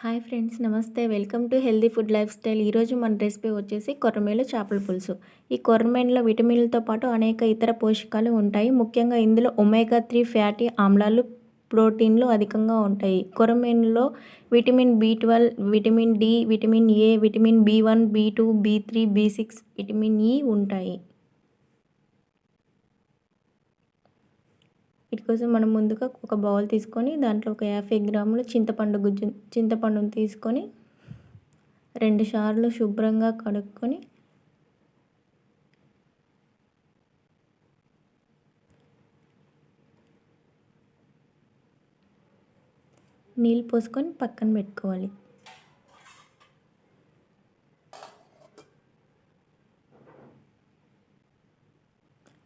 Hi friends నమస్తే welcome to healthy food life style. ఈరోజు మన రెసిపీ వచ్చేసి కొర్రమీను చేపల పులుసు. ఈ కొర్రమీనులో విటమిన్లతో పాటు అనేక ఇతర పోషకాలు ఉంటాయి. ముఖ్యంగా ఇందులో ఒమేగా 3 ఫ్యాటీ ఆమ్లాలు, ప్రోటీన్లు అధికంగా ఉంటాయి. కొర్రమీనులో విటమిన్ బి12, vitamin D, vitamin A, vitamin బి1, బి2, బి3, బి6, విటమిన్ ఈ ఉంటాయి. వీటి కోసం మనం ముందుగా ఒక బౌల్ తీసుకొని దాంట్లో ఒక 50 గ్రాములు చింతపండును తీసుకొని 2 సార్లు శుభ్రంగా కడుక్కొని నీళ్ళు పోసుకొని పక్కన పెట్టుకోవాలి.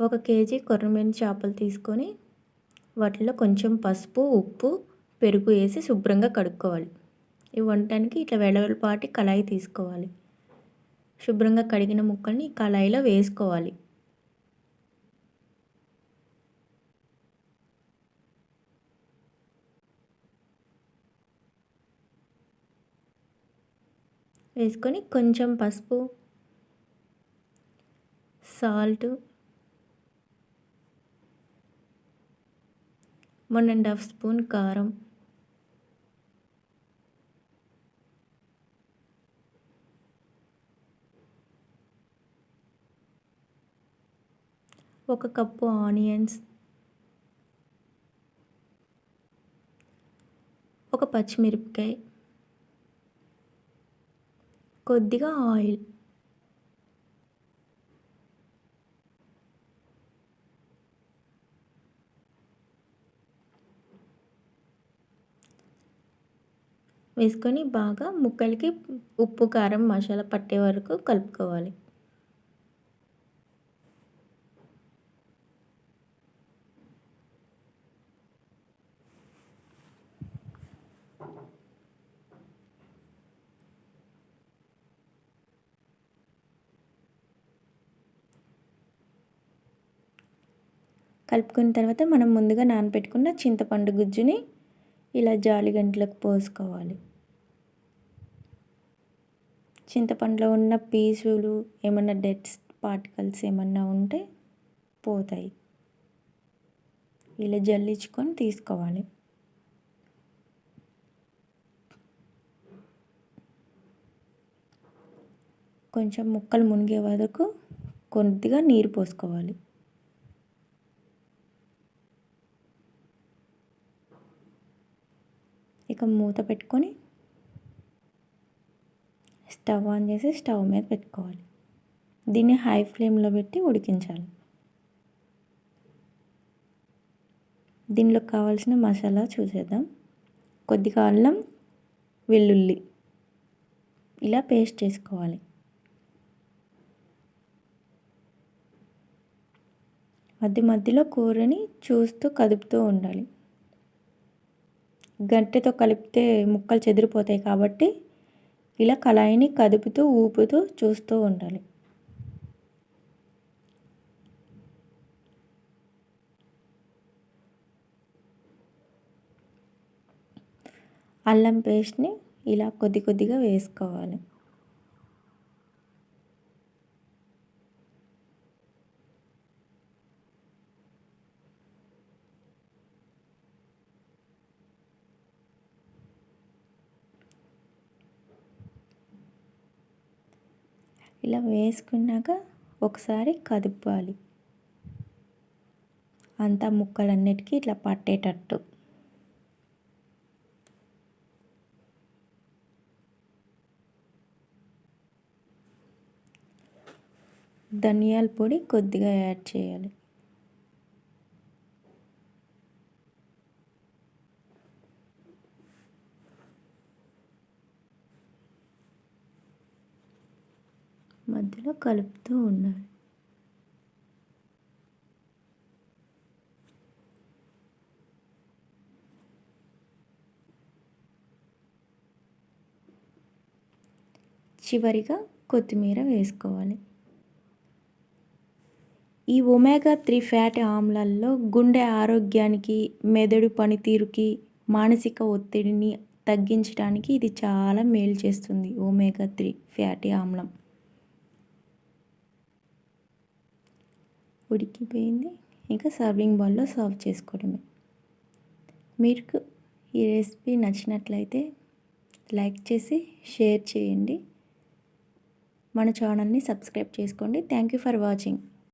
ఒక కేజీ కొర్రమీను చేపలు తీసుకొని వాటిలో కొంచెం పసుపు, ఉప్పు, పెరుగు వేసి శుభ్రంగా కడుక్కోవాలి. ఇవి వండటానికి ఇట్లా వెడల్పాటి కళాయి తీసుకోవాలి. శుభ్రంగా కడిగిన ముక్కల్ని ఈ కళాయిలో వేసుకోవాలి. వేసుకొని కొంచెం పసుపు, సాల్ట్, 1½ స్పూన్ కారం, ఒక కప్పు ఆనియన్స్, ఒక పచ్చిమిరపకాయ, కొద్దిగా ఆయిల్, వేసుకొని బాగా ముక్కలకి ఉప్పు, కారం, మసాలా పట్టే వరకు కలుపుకోవాలి. కలుపుకున్న తర్వాత మనం ముందుగా నానబెట్టుకున్న చింతపండు గుజ్జుని ఇలా జాలిగంటలకు పోసుకోవాలి. చింతపండులో ఉన్న పీసులు ఏమన్నా డెడ్ పార్టికల్స్ ఏమన్నా ఉంటే పోతాయి. ఇలా జల్లించుకొని తీసుకోవాలి. కొంచెం ముక్కలు మునిగే వరకు కొద్దిగా నీరు పోసుకోవాలి. ఇక మూత పెట్టుకొని స్టవ్ ఆన్ చేసి స్టవ్ మీద పెట్టుకోవాలి. దీన్ని హై ఫ్లేమ్లో పెట్టి ఉడికించాలి. దీనిలో కావాల్సిన మసాలా చూసేద్దాం. కొద్దిగా అల్లం, వెల్లుల్లి ఇలా పేస్ట్ చేసుకోవాలి. మధ్యలో కూరని చూస్తూ కదుపుతూ ఉండాలి. గంటెతో కలిపితే ముక్కలు చెదిరిపోతాయి కాబట్టి ఇలా కళాయిని కదుపుతూ ఊపుతూ చూస్తూ ఉండాలి. అల్లం పేస్ట్ని ఇలా కొద్దిగా వేసుకోవాలి. ఇలా వేసుకున్నాక ఒకసారి కదపాలి. అంతా ముక్కలన్నిటికీ ఇట్లా పట్టేటట్టు. ధనియాల పొడి కొద్దిగా యాడ్ చేయాలి. మధ్యలో కలుపుతూ ఉండాలి. చివరిగా కొత్తిమీర వేసుకోవాలి. ఈ ఒమేగా 3 ఫ్యాటీ ఆమ్లాల్లో గుండె ఆరోగ్యానికి, మెదడు పనితీరుకి, మానసిక ఒత్తిడిని తగ్గించడానికి ఇది చాలా మేలు చేస్తుంది. ఒమేగా 3 ఫ్యాటీ ఆమ్లం. ఉడికిపోయింది. ఇంకా సర్వింగ్ బౌల్లో సర్వ్ చేసుకోవడమే. మీకు ఈ రెసిపీ నచ్చినట్లయితే లైక్ చేసి షేర్ చేయండి. మన ఛానల్ని సబ్స్క్రైబ్ చేసుకోండి. Thank you for watching.